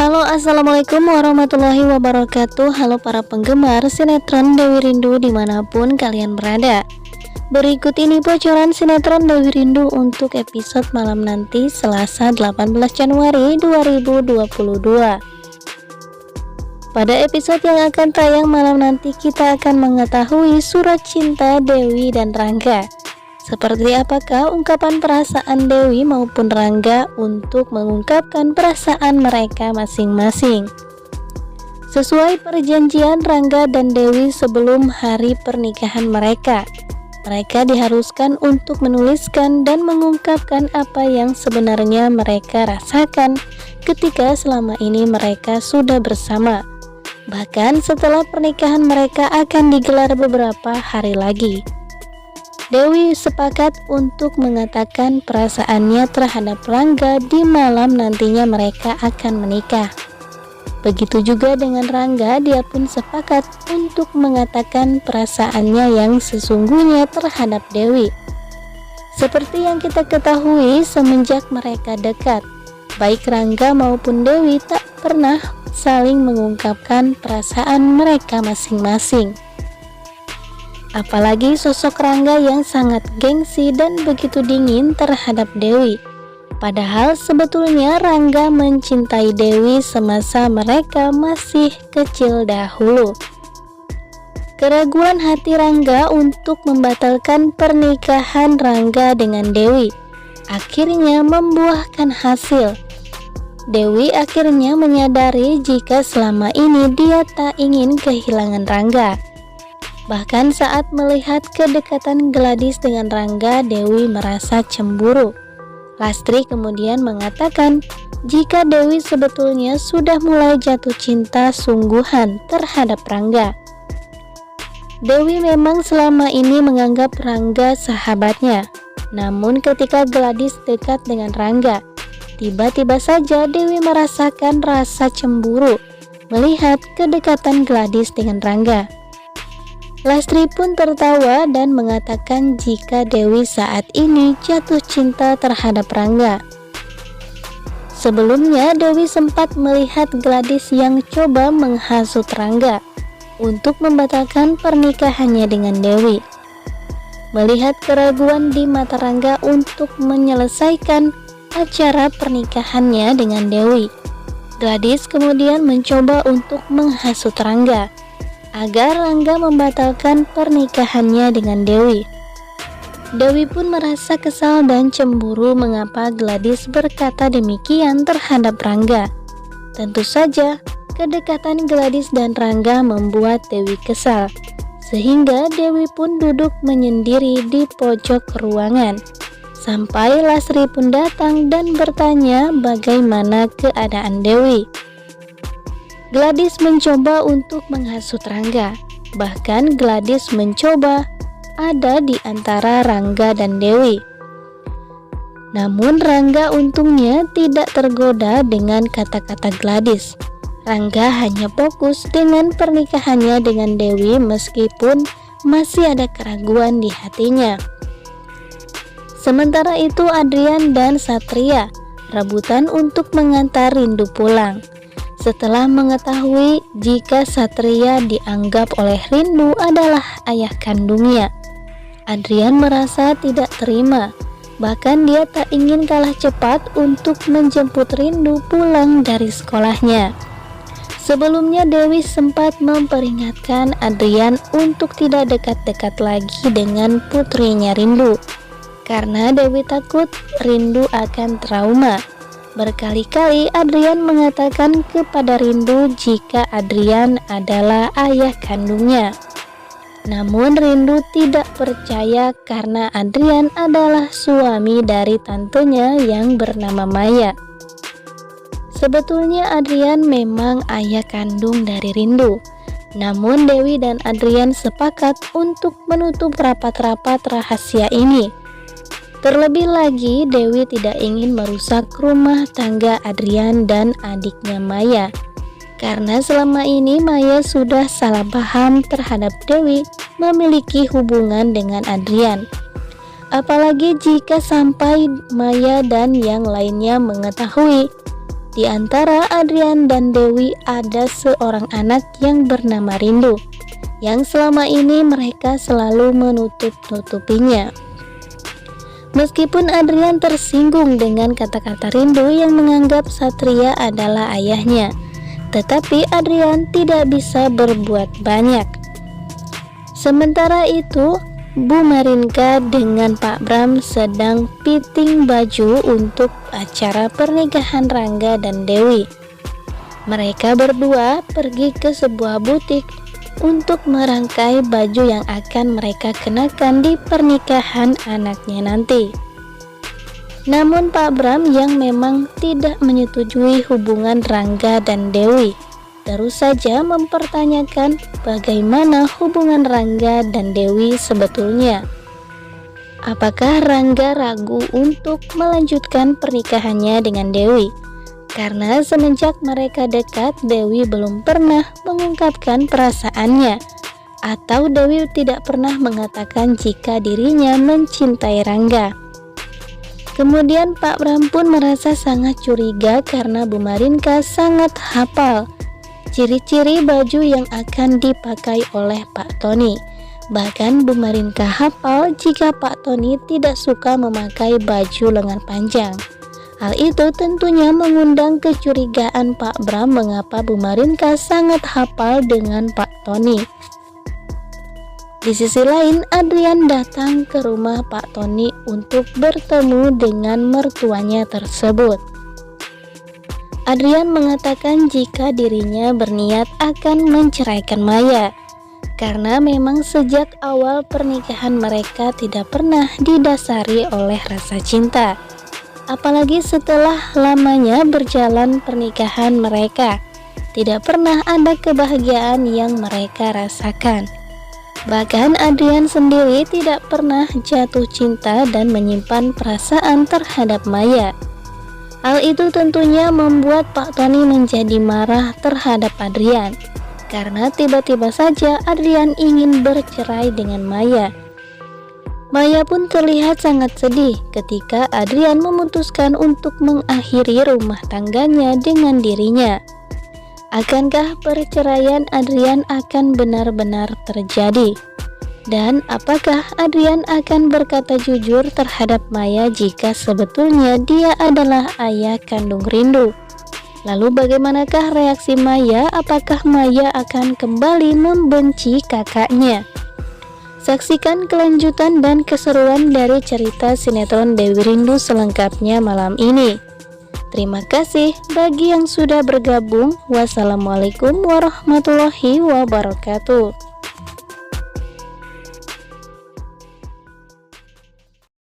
Halo, assalamualaikum warahmatullahi wabarakatuh. Halo para penggemar sinetron Dewi Rindu dimanapun kalian berada. Berikut ini bocoran sinetron Dewi Rindu untuk episode malam nanti Selasa 18 Januari 2022. Pada episode yang akan tayang malam nanti kita akan mengetahui surat cinta Dewi dan Rangga. Seperti apakah ungkapan perasaan Dewi maupun Rangga untuk mengungkapkan perasaan mereka masing-masing. Sesuai perjanjian Rangga dan Dewi sebelum hari pernikahan mereka diharuskan untuk menuliskan dan mengungkapkan apa yang sebenarnya mereka rasakan ketika selama ini mereka sudah bersama. Bahkan setelah pernikahan mereka akan digelar beberapa hari lagi. Dewi sepakat untuk mengatakan perasaannya terhadap Rangga di malam nantinya mereka akan menikah. Begitu juga dengan Rangga, dia pun sepakat untuk mengatakan perasaannya yang sesungguhnya terhadap Dewi. Seperti yang kita ketahui, semenjak mereka dekat, baik Rangga maupun Dewi tak pernah saling mengungkapkan perasaan mereka masing-masing. Apalagi sosok Rangga yang sangat gengsi dan begitu dingin terhadap Dewi. Padahal sebetulnya Rangga mencintai Dewi semasa mereka masih kecil dahulu. Keraguan hati Rangga untuk membatalkan pernikahan Rangga dengan Dewi akhirnya membuahkan hasil. Dewi akhirnya menyadari jika selama ini dia tak ingin kehilangan Rangga. Bahkan saat melihat kedekatan Gladys dengan Rangga, Dewi merasa cemburu. Lastri kemudian mengatakan jika Dewi sebetulnya sudah mulai jatuh cinta sungguhan terhadap Rangga. Dewi memang selama ini menganggap Rangga sahabatnya. Namun ketika Gladys dekat dengan Rangga, tiba-tiba saja Dewi merasakan rasa cemburu melihat kedekatan Gladys dengan Rangga. Lastri pun tertawa dan mengatakan jika Dewi saat ini jatuh cinta terhadap Rangga. Sebelumnya Dewi sempat melihat Gladys yang coba menghasut Rangga untuk membatalkan pernikahannya dengan Dewi. Melihat keraguan di mata Rangga untuk menyelesaikan acara pernikahannya dengan Dewi, Gladys kemudian mencoba untuk menghasut Rangga agar Rangga membatalkan pernikahannya dengan Dewi. Dewi pun merasa kesal dan cemburu mengapa Gladys berkata demikian terhadap Rangga. Tentu saja, kedekatan Gladys dan Rangga membuat Dewi kesal, sehingga Dewi pun duduk menyendiri di pojok ruangan. Sampai Lastri pun datang dan bertanya bagaimana keadaan Dewi. Gladys mencoba untuk menghasut Rangga. Bahkan Gladys mencoba ada di antara Rangga dan Dewi. Namun Rangga untungnya tidak tergoda dengan kata-kata Gladys. Rangga hanya fokus dengan pernikahannya dengan Dewi meskipun masih ada keraguan di hatinya. Sementara itu Adrian dan Satria rebutan untuk mengantar Rindu pulang. Setelah mengetahui jika Satria dianggap oleh Rindu adalah ayah kandungnya, Adrian merasa tidak terima. Bahkan dia tak ingin kalah cepat untuk menjemput Rindu pulang dari sekolahnya. Sebelumnya Dewi sempat memperingatkan Adrian untuk tidak dekat-dekat lagi dengan putrinya Rindu, karena Dewi takut Rindu akan trauma. Berkali-kali Adrian mengatakan kepada Rindu jika Adrian adalah ayah kandungnya. Namun Rindu tidak percaya karena Adrian adalah suami dari tantenya yang bernama Maya. Sebetulnya Adrian memang ayah kandung dari Rindu. Namun Dewi dan Adrian sepakat untuk menutup rapat-rapat rahasia ini. Terlebih lagi, Dewi tidak ingin merusak rumah tangga Adrian dan adiknya Maya. Karena selama ini Maya sudah salah paham terhadap Dewi memiliki hubungan dengan Adrian. Apalagi jika sampai Maya dan yang lainnya mengetahui Di antara Adrian dan Dewi ada seorang anak yang bernama Rindu, yang selama ini mereka selalu menutup-nutupinya. Meskipun Adrian tersinggung dengan kata-kata Rindu yang menganggap Satria adalah ayahnya, tetapi Adrian tidak bisa berbuat banyak. Sementara itu, Bu Marinka dengan Pak Bram sedang fitting baju untuk acara pernikahan Rangga dan Dewi. Mereka berdua pergi ke sebuah butik untuk merangkai baju yang akan mereka kenakan di pernikahan anaknya nanti. Namun Pak Bram yang memang tidak menyetujui hubungan Rangga dan Dewi terus saja mempertanyakan bagaimana hubungan Rangga dan Dewi sebetulnya. Apakah Rangga ragu untuk melanjutkan pernikahannya dengan Dewi? Karena semenjak mereka dekat, Dewi belum pernah mengungkapkan perasaannya, atau Dewi tidak pernah mengatakan jika dirinya mencintai Rangga. Kemudian Pak Bram pun merasa sangat curiga karena Bu Marinka sangat hafal ciri-ciri baju yang akan dipakai oleh Pak Tony. Bahkan Bu Marinka hafal jika Pak Tony tidak suka memakai baju lengan panjang. Hal itu tentunya mengundang kecurigaan Pak Bram mengapa Bu Marinka sangat hafal dengan Pak Tony. Di sisi lain, Adrian datang ke rumah Pak Tony untuk bertemu dengan mertuanya tersebut. Adrian mengatakan jika dirinya berniat akan menceraikan Maya, karena memang sejak awal pernikahan mereka tidak pernah didasari oleh rasa cinta. Apalagi setelah lamanya berjalan pernikahan mereka, tidak pernah ada kebahagiaan yang mereka rasakan. Bahkan Adrian sendiri tidak pernah jatuh cinta dan menyimpan perasaan terhadap Maya. Hal itu tentunya membuat Pak Tony menjadi marah terhadap Adrian, karena tiba-tiba saja Adrian ingin bercerai dengan Maya. Maya pun terlihat sangat sedih ketika Adrian memutuskan untuk mengakhiri rumah tangganya dengan dirinya. Akankah perceraian Adrian akan benar-benar terjadi? Dan apakah Adrian akan berkata jujur terhadap Maya jika sebetulnya dia adalah ayah kandung Rindu? Lalu bagaimanakah reaksi Maya? Apakah Maya akan kembali membenci kakaknya? Saksikan kelanjutan dan keseruan dari cerita sinetron Dewi Rindu selengkapnya malam ini. Terima kasih bagi yang sudah bergabung. Wassalamualaikum warahmatullahi wabarakatuh.